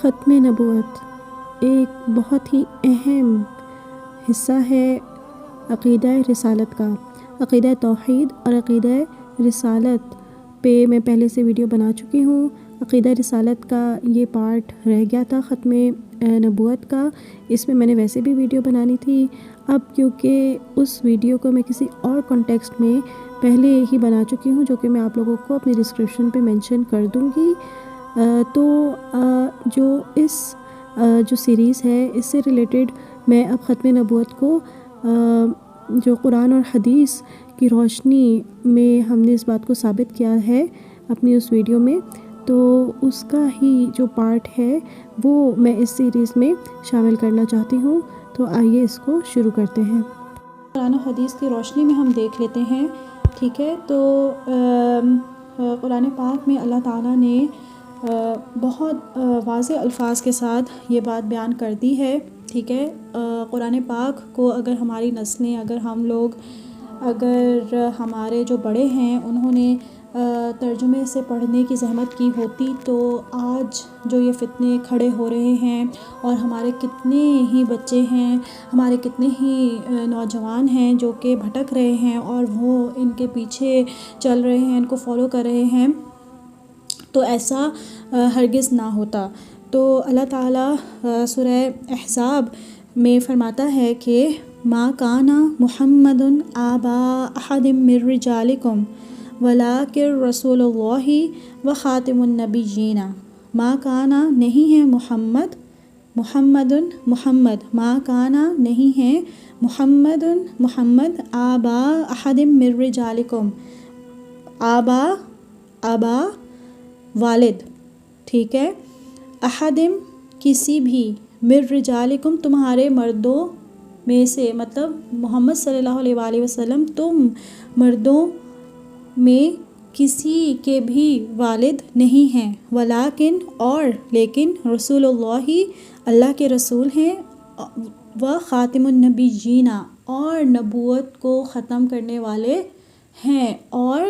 ختم نبوت ایک بہت ہی اہم حصہ ہے عقیدہ رسالت کا۔ عقیدہ توحید اور عقیدہ رسالت پہ میں پہلے سے ویڈیو بنا چکی ہوں۔ عقیدہ رسالت کا یہ پارٹ رہ گیا تھا ختم نبوت کا، اس میں نے ویسے بھی ویڈیو بنانی تھی۔ اب کیونکہ اس ویڈیو کو میں کسی اور کانٹیکسٹ میں پہلے ہی بنا چکی ہوں، جو کہ میں آپ لوگوں کو اپنی ڈسکرپشن پہ مینشن کر دوں گی، تو جو جو سیریز ہے اس سے ریلیٹڈ میں اب ختم نبوت کو جو قرآن اور حدیث کی روشنی میں ہم نے اس بات کو ثابت کیا ہے اپنی اس ویڈیو میں، تو اس کا ہی جو پارٹ ہے وہ میں اس سیریز میں شامل کرنا چاہتی ہوں۔ تو آئیے اس کو شروع کرتے ہیں۔ قرآن و حدیث کی روشنی میں ہم دیکھ لیتے ہیں، ٹھیک ہے؟ تو قرآن پاک میں اللہ تعالیٰ نے بہت واضح الفاظ کے ساتھ یہ بات بیان کر دی ہے، ٹھیک ہے؟ قرآن پاک کو اگر ہماری نسلیں، اگر ہم لوگ، اگر ہمارے جو بڑے ہیں انہوں نے ترجمے سے پڑھنے کی زحمت کی ہوتی، تو آج جو یہ فتنے کھڑے ہو رہے ہیں اور ہمارے کتنے ہی بچے ہیں، ہمارے کتنے ہی نوجوان ہیں جو کہ بھٹک رہے ہیں اور وہ ان کے پیچھے چل رہے ہیں، ان کو فالو کر رہے ہیں، تو ایسا ہرگز نہ ہوتا۔ تو اللہ تعالیٰ سورہ احزاب میں فرماتا ہے کہ ما کان محمد آبا احد من رجالکم ولکن رسول اللہ و خاتم النبیین۔ ما کانا نہیں ہے محمد ما کانا نہیں ہے محمد آبا احد من رجالکم، آبا والد، ٹھیک ہے؟ احدم کسی بھی، من رجالکم تمہارے مردوں میں سے، مطلب محمد صلی اللہ علیہ وآلہ وسلم تم مردوں میں کسی کے بھی والد نہیں ہیں، ولیکن اور لیکن رسول اللہ کے رسول ہیں، و خاتم النبیین اور نبوت کو ختم کرنے والے ہیں، اور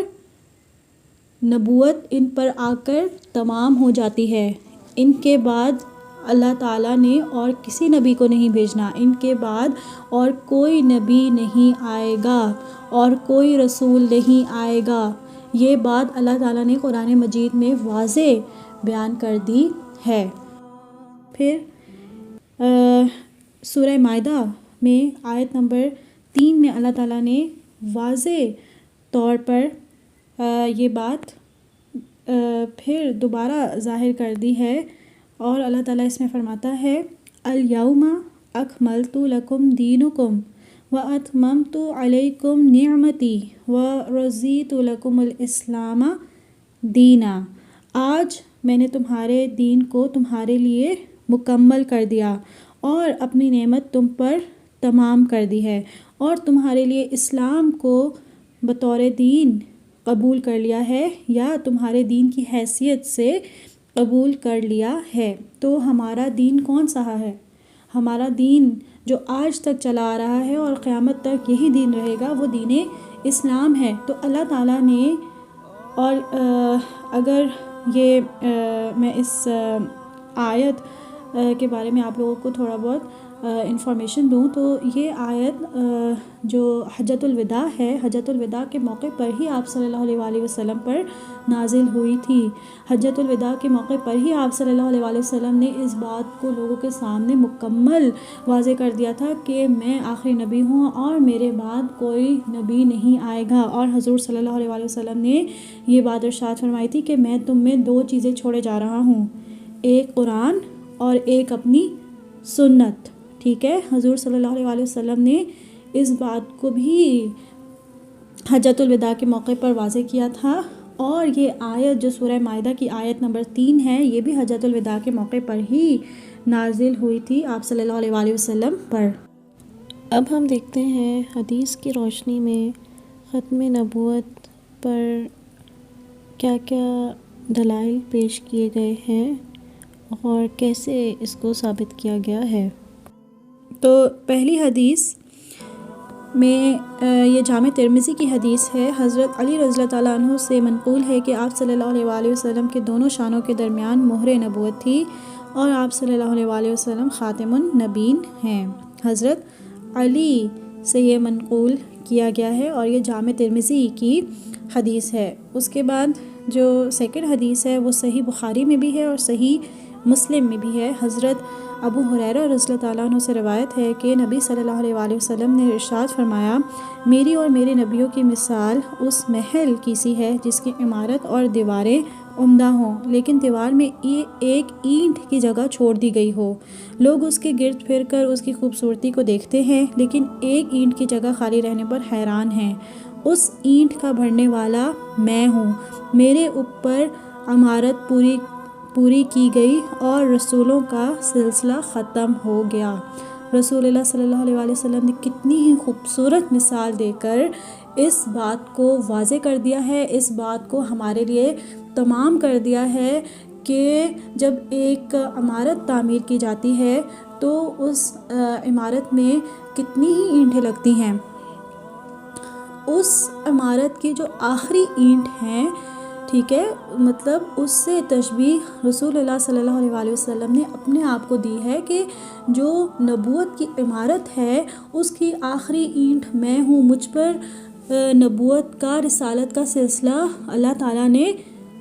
نبوت ان پر آ کر تمام ہو جاتی ہے۔ ان کے بعد اللہ تعالیٰ نے اور کسی نبی کو نہیں بھیجنا، ان کے بعد اور کوئی نبی نہیں آئے گا اور کوئی رسول نہیں آئے گا۔ یہ بات اللہ تعالیٰ نے قرآن مجید میں واضح بیان کر دی ہے۔ پھر سورہ مائدہ میں آیت نمبر 3 میں اللہ تعالیٰ نے واضح طور پر یہ بات پھر دوبارہ ظاہر کر دی ہے، اور اللہ تعالیٰ اس میں فرماتا ہے الیوم اکملت لکم دینکم واتممت علیکم نعمتی ورضیت لکم الاسلام دینا۔ آج میں نے تمہارے دین کو تمہارے لیے مکمل کر دیا اور اپنی نعمت تم پر تمام کر دی ہے، اور تمہارے لیے اسلام کو بطور دین قبول کر لیا ہے، یا تمہارے دین کی حیثیت سے قبول کر لیا ہے۔ تو ہمارا دین کون سا ہے؟ ہمارا دین جو آج تک چلا آ رہا ہے اور قیامت تک یہی دین رہے گا، وہ دین اسلام ہے۔ تو اللہ تعالیٰ نے، اور اگر یہ میں اس آیت کے بارے میں آپ لوگوں کو تھوڑا بہت انفارمیشن دوں، تو یہ آیت جو حجۃ الوداع ہے، حجۃ الوداع کے موقع پر ہی آپ صلی اللہ علیہ وآلہ وسلم پر نازل ہوئی تھی۔ حجۃ الوداع کے موقع پر ہی آپ صلی اللہ علیہ وآلہ وسلم نے اس بات کو لوگوں کے سامنے مکمل واضح کر دیا تھا کہ میں آخری نبی ہوں اور میرے بعد کوئی نبی نہیں آئے گا، اور حضور صلی اللہ علیہ وآلہ وسلم نے یہ بات ارشاد فرمائی تھی کہ میں تم میں 2 چیزیں چھوڑے جا رہا ہوں، ایک قرآن اور ایک اپنی سنت، ٹھیک ہے؟ حضور صلی اللہ علیہ وآلہ وسلم نے اس بات کو بھی حجۃ الوداع کے موقع پر واضح کیا تھا، اور یہ آیت جو سورہ مائدہ کی آیت نمبر 3 ہے، یہ بھی حجۃ الوداع کے موقع پر ہی نازل ہوئی تھی آپ صلی اللہ علیہ وآلہ وسلم پر۔ اب ہم دیکھتے ہیں حدیث کی روشنی میں ختم نبوت پر کیا کیا دلائل پیش کیے گئے ہیں اور کیسے اس کو ثابت کیا گیا ہے۔ تو پہلی حدیث میں یہ جامع ترمذی کی حدیث ہے۔ حضرت علی رضی اللہ تعالیٰ عنہ سے منقول ہے کہ آپ صلی اللہ علیہ وآلہ وسلم کے دونوں شانوں کے درمیان مہر نبوت تھی اور آپ صلی اللہ علیہ وآلہ وسلم خاتم النبیین ہیں۔ حضرت علی سے یہ منقول کیا گیا ہے اور یہ جامع ترمذی کی حدیث ہے۔ اس کے بعد جو سیکنڈ حدیث ہے وہ صحیح بخاری میں بھی ہے اور صحیح مسلم میں بھی ہے۔ حضرت ابو ہریرہ رضی اللہ تعالیٰ عنہ سے روایت ہے کہ نبی صلی اللہ علیہ وآلہ وسلم نے ارشاد فرمایا، میری اور میرے نبیوں کی مثال اس محل کی سی ہے جس کی عمارت اور دیواریں عمدہ ہوں، لیکن دیوار میں ایک اینٹ کی جگہ چھوڑ دی گئی ہو۔ لوگ اس کے گرد پھر کر اس کی خوبصورتی کو دیکھتے ہیں، لیکن ایک اینٹ کی جگہ خالی رہنے پر حیران ہیں۔ اس اینٹ کا بھرنے والا میں ہوں، میرے اوپر عمارت پوری کی گئی اور رسولوں کا سلسلہ ختم ہو گیا۔ رسول اللہ صلی اللہ علیہ وآلہ وسلم نے کتنی ہی خوبصورت مثال دے کر اس بات کو واضح کر دیا ہے، اس بات کو ہمارے لیے تمام کر دیا ہے کہ جب ایک عمارت تعمیر کی جاتی ہے تو اس عمارت میں کتنی ہی اینٹیں لگتی ہیں۔ اس عمارت کی جو آخری اینٹ ہیں، ٹھیک ہے، مطلب اس سے تشبیہ رسول اللہ صلی اللہ علیہ وآلہ وسلم نے اپنے آپ کو دی ہے کہ جو نبوت کی عمارت ہے اس کی آخری اینٹ میں ہوں۔ مجھ پر نبوت کا، رسالت کا سلسلہ اللہ تعالیٰ نے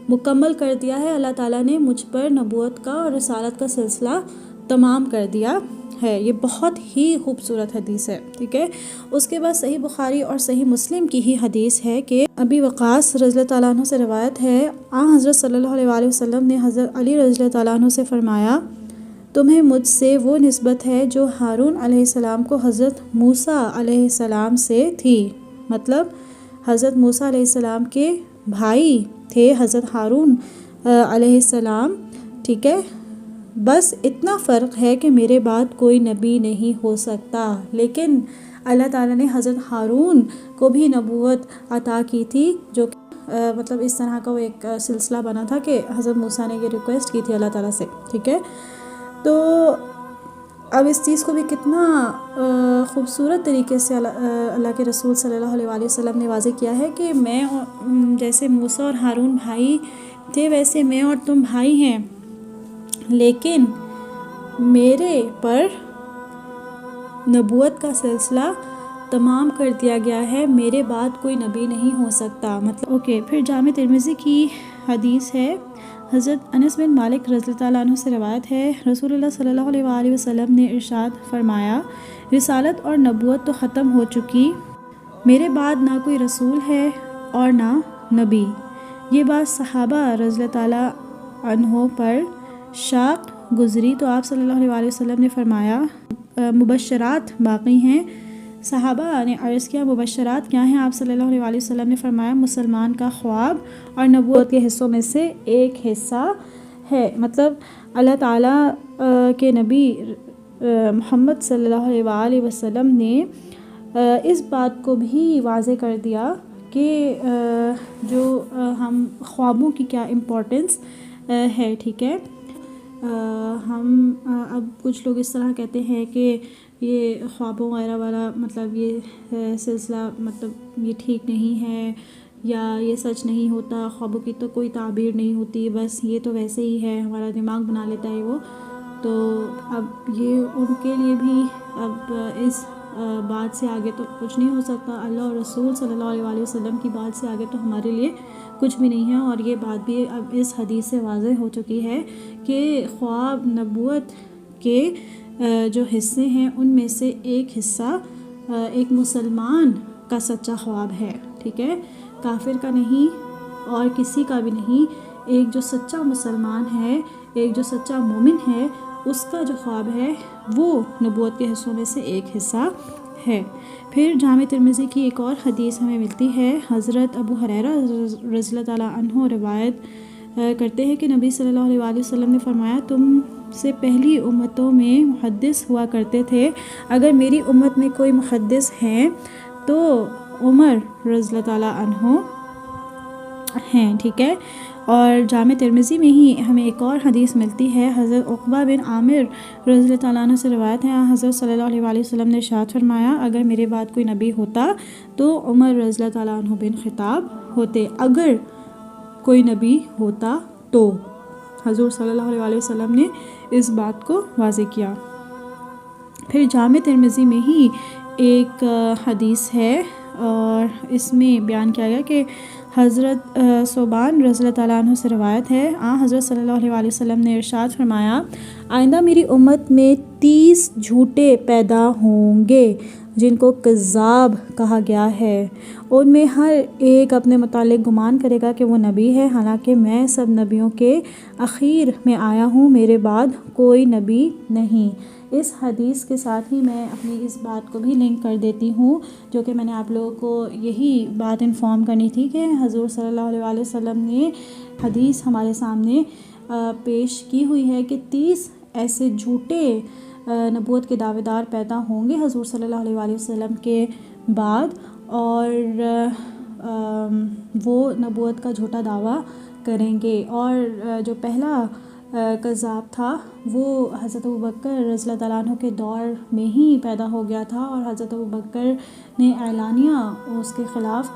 مکمل کر دیا ہے۔ اللہ تعالیٰ نے مجھ پر نبوت کا اور رسالت کا سلسلہ تمام کر دیا ہے۔ یہ بہت ہی خوبصورت حدیث ہے، ٹھیک ہے۔ اس کے بعد صحیح بخاری اور صحیح مسلم کی ہی حدیث ہے کہ ابی وقاص رضی اللہ تعالیٰ عنہ سے روایت ہے، حضرت صلی اللہ علیہ وآلہ وسلم نے حضرت علی رضی اللہ تعالیٰ عنہ سے فرمایا، تمہیں مجھ سے وہ نسبت ہے جو ہارون علیہ السلام کو حضرت موسیٰ علیہ السلام سے تھی۔ مطلب حضرت موسیٰ علیہ السلام کے بھائی تھے حضرت ہارون علیہ السلام، ٹھیک ہے۔ بس اتنا فرق ہے کہ میرے بعد کوئی نبی نہیں ہو سکتا، لیکن اللہ تعالیٰ نے حضرت ہارون کو بھی نبوت عطا کی تھی، جو مطلب اس طرح کا وہ ایک سلسلہ بنا تھا کہ حضرت موسیٰ نے یہ ریکویسٹ کی تھی اللہ تعالیٰ سے، ٹھیک ہے۔ تو اب اس چیز کو بھی کتنا خوبصورت طریقے سے اللہ کے رسول صلی اللہ علیہ وآلہ وسلم نے واضح کیا ہے کہ میں جیسے موسیٰ اور ہارون بھائی تھے ویسے میں اور تم بھائی ہیں، لیکن میرے پر نبوت کا سلسلہ تمام کر دیا گیا ہے، میرے بعد کوئی نبی نہیں ہو سکتا۔ مطلب پھر جامع ترمذی کی حدیث ہے۔ حضرت انس بن مالک رضی اللہ تعالیٰ عنہ سے روایت ہے، رسول اللہ صلی اللہ علیہ وآلہ وسلم نے ارشاد فرمایا، رسالت اور نبوت تو ختم ہو چکی، میرے بعد نہ کوئی رسول ہے اور نہ نبی۔ یہ بات صحابہ رضی اللہ تعالیٰ عنہ پر شاق گزری تو آپ صلی اللہ علیہ وآلہ وسلم نے فرمایا، مبشرات باقی ہیں۔ صحابہ نے عرض کیا، مبشرات کیا ہیں؟ آپ صلی اللہ علیہ وآلہ وسلم نے فرمایا، مسلمان کا خواب اور نبوت کے حصوں میں سے ایک حصہ ہے۔ مطلب اللہ تعالیٰ کے نبی محمد صلی اللہ علیہ وآلہ وسلم نے اس بات کو بھی واضح کر دیا کہ جو ہم خوابوں کی کیا امپورٹنس ہے، ٹھیک ہے۔ ہم اب کچھ لوگ اس طرح کہتے ہیں کہ یہ خوابوں وغیرہ والا مطلب یہ سلسلہ مطلب یہ ٹھیک نہیں ہے یا یہ سچ نہیں ہوتا، خوابوں کی تو کوئی تعبیر نہیں ہوتی، بس یہ تو ویسے ہی ہے، ہمارا دماغ بنا لیتا ہے وہ۔ تو اب یہ ان کے لیے بھی اب اس بات سے آگے تو کچھ نہیں ہو سکتا، اللہ اور رسول صلی اللہ علیہ وآلہ وسلم کی بات سے آگے تو ہمارے لیے کچھ بھی نہیں ہے، اور یہ بات بھی اب اس حدیث سے واضح ہو چکی ہے کہ خواب نبوت کے جو حصے ہیں ان میں سے ایک حصہ ایک مسلمان کا سچا خواب ہے، ٹھیک ہے، کافر کا نہیں اور کسی کا بھی نہیں۔ ایک جو سچا مسلمان ہے، ایک جو سچا مومن ہے، اس کا جو خواب ہے وہ نبوت کے حصوں میں سے ایک حصہ ہے۔ پھر جامع ترمذی کی ایک اور حدیث ہمیں ملتی ہے۔ حضرت ابو ہریرہ رضی اللہ تعالیٰ عنہ روایت کرتے ہیں کہ نبی صلی اللہ علیہ وآلہ وسلم نے فرمایا، تم سے پہلی امتوں میں محدث ہوا کرتے تھے، اگر میری امت میں کوئی محدث ہیں تو عمر رضی اللہ تعالیٰ عنہ ہیں، ٹھیک ہے۔ اور جامع ترمذی میں ہی ہمیں ایک اور حدیث ملتی ہے، حضرت عقبہ بن عامر رضی اللہ تعالیٰ عنہ سے روایت ہے، حضرت صلی اللہ علیہ وآلہ وسلم نے ارشاد فرمایا، اگر میرے بعد کوئی نبی ہوتا تو عمر رضی اللہ تعالیٰ عنہ بن خطاب ہوتے، اگر کوئی نبی ہوتا تو حضور صلی اللہ علیہ وآلہ وسلم نے اس بات کو واضح کیا۔ پھر جامع ترمذی میں ہی ایک حدیث ہے اور اس میں بیان کیا گیا کہ حضرت ثوبان رضی اللہ تعالیٰ عنہ سے روایت ہے، حضرت صلی اللہ علیہ وآلہ وسلم نے ارشاد فرمایا، آئندہ میری امت میں 30 جھوٹے پیدا ہوں گے جن کو کذاب کہا گیا ہے، ان میں ہر ایک اپنے متعلق گمان کرے گا کہ وہ نبی ہے، حالانکہ میں سب نبیوں کے اخیر میں آیا ہوں، میرے بعد کوئی نبی نہیں۔ اس حدیث کے ساتھ ہی میں اپنی اس بات کو بھی لنک کر دیتی ہوں جو کہ میں نے آپ لوگوں کو یہی بات انفارم کرنی تھی کہ حضور صلی اللہ علیہ وآلہ وسلم نے حدیث ہمارے سامنے پیش کی ہوئی ہے کہ 30 ایسے جھوٹے نبوت کے دعوے دار پیدا ہوں گے حضور صلی اللہ علیہ وآلہ وسلم کے بعد، اور وہ نبوت کا جھوٹا دعویٰ کریں گے۔ اور جو پہلا کذاب تھا وہ حضرت ابوبکر رضی اللہ تعالیٰ عنہ کے دور میں ہی پیدا ہو گیا تھا، اور حضرت ابوبکر نے اعلانیہ اس کے خلاف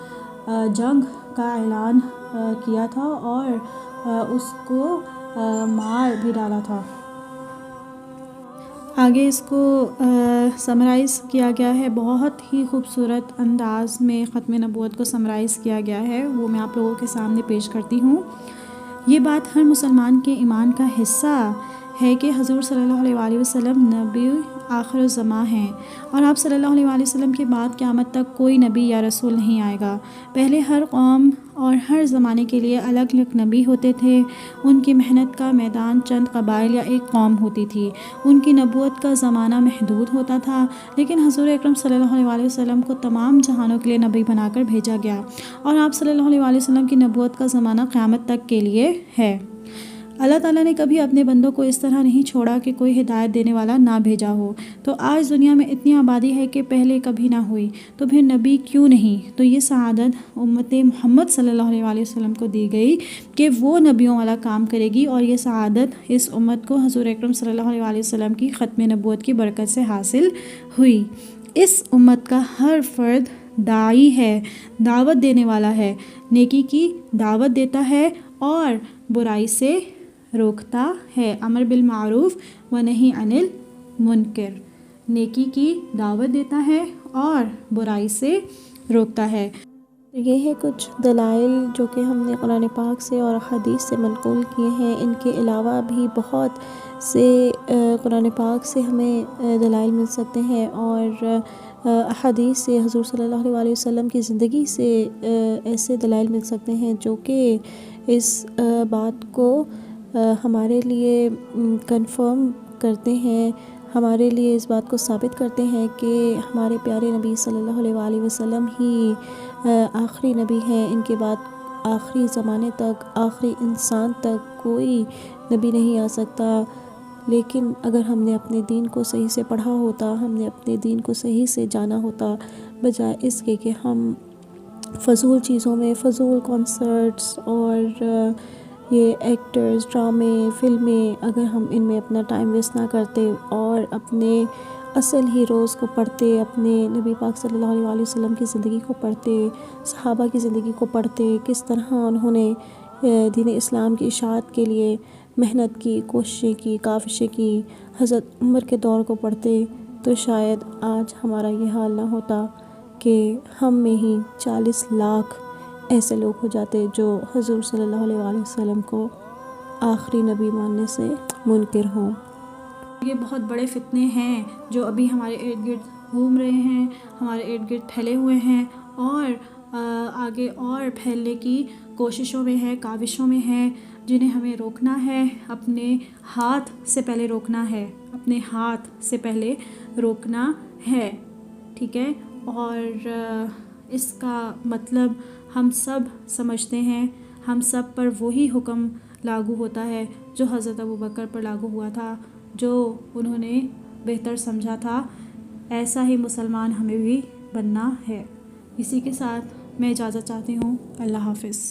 جنگ کا اعلان کیا تھا اور اس کو مار بھی ڈالا تھا۔ آگے اس کو سمرائز کیا گیا ہے، بہت ہی خوبصورت انداز میں ختم نبوت کو سمرائز کیا گیا ہے، وہ میں آپ لوگوں کے سامنے پیش کرتی ہوں۔ یہ بات ہر مسلمان کے ایمان کا حصہ ہے کہ حضور صلی اللہ علیہ وآلہ وسلم نبی آخر الزماں ہیں، اور آپ صلی اللہ علیہ وآلہ وسلم کے بعد قیامت تک کوئی نبی یا رسول نہیں آئے گا۔ پہلے ہر قوم اور ہر زمانے کے لیے الگ الگ نبی ہوتے تھے، ان کی محنت کا میدان چند قبائل یا ایک قوم ہوتی تھی، ان کی نبوت کا زمانہ محدود ہوتا تھا، لیکن حضور اکرم صلی اللہ علیہ وآلہ وسلم کو تمام جہانوں کے لیے نبی بنا کر بھیجا گیا، اور آپ صلی اللہ علیہ وآلہ وسلم کی نبوت کا زمانہ قیامت تک کے لیے ہے۔ اللہ تعالیٰ نے کبھی اپنے بندوں کو اس طرح نہیں چھوڑا کہ کوئی ہدایت دینے والا نہ بھیجا ہو۔ تو آج دنیا میں اتنی آبادی ہے کہ پہلے کبھی نہ ہوئی، تو پھر نبی کیوں نہیں؟ تو یہ سعادت امت محمد صلی اللہ علیہ وآلہ وسلم کو دی گئی کہ وہ نبیوں والا کام کرے گی، اور یہ سعادت اس امت کو حضور اکرم صلی اللہ علیہ وآلہ وسلم کی ختم نبوت کی برکت سے حاصل ہوئی۔ اس امت کا ہر فرد داعی ہے، دعوت دینے والا ہے، نیکی کی دعوت دیتا ہے اور برائی سے روکتا ہے، امر بالمعروف و نہی عن المنکر، نیکی کی دعوت دیتا ہے اور برائی سے روکتا ہے۔ یہ ہے کچھ دلائل جو کہ ہم نے قرآن پاک سے اور حدیث سے منقول کیے ہیں۔ ان کے علاوہ بھی بہت سے قرآن پاک سے ہمیں دلائل مل سکتے ہیں، اور حدیث سے حضور صلی اللہ علیہ وآلہ وسلم کی زندگی سے ایسے دلائل مل سکتے ہیں جو کہ اس بات کو ہمارے لیے کنفرم کرتے ہیں، ہمارے لیے اس بات کو ثابت کرتے ہیں کہ ہمارے پیارے نبی صلی اللہ علیہ وآلہ وسلم ہی آخری نبی ہیں، ان کے بعد آخری زمانے تک، آخری انسان تک کوئی نبی نہیں آ سکتا۔ لیکن اگر ہم نے اپنے دین کو صحیح سے پڑھا ہوتا، ہم نے اپنے دین کو صحیح سے جانا ہوتا، بجائے اس کے کہ ہم فضول چیزوں میں، فضول کنسرٹس اور یہ ایکٹرز، ڈرامے، فلمیں، اگر ہم ان میں اپنا ٹائم ویسٹ نہ کرتے اور اپنے اصل ہیروز کو پڑھتے، اپنے نبی پاک صلی اللہ علیہ وآلہ وسلم کی زندگی کو پڑھتے، صحابہ کی زندگی کو پڑھتے، کس طرح انہوں نے دین اسلام کی اشاعت کے لیے محنت کی، کوششیں کی، کاوشیں کی، حضرت عمر کے دور کو پڑھتے، تو شاید آج ہمارا یہ حال نہ ہوتا کہ ہم میں ہی 40 لاکھ ایسے لوگ ہو جاتے جو حضور صلی اللہ علیہ وآلہ وسلم کو آخری نبی ماننے سے منکر ہوں۔ یہ بہت بڑے فتنے ہیں جو ابھی ہمارے ارد گرد گھوم رہے ہیں، ہمارے ارد گرد پھیلے ہوئے ہیں، اور آگے اور پھیلنے کی کوششوں میں ہے، کاوشوں میں ہے، جنہیں ہمیں روکنا ہے، اپنے ہاتھ سے پہلے روکنا ہے، اپنے ہاتھ سے پہلے روکنا ہے، ٹھیک ہے۔ اور اس کا مطلب ہم سب سمجھتے ہیں، ہم سب پر وہی حکم لاگو ہوتا ہے جو حضرت ابوبکر پر لاگو ہوا تھا، جو انہوں نے بہتر سمجھا تھا، ایسا ہی مسلمان ہمیں بھی بننا ہے۔ اسی کے ساتھ میں اجازت چاہتی ہوں، اللہ حافظ۔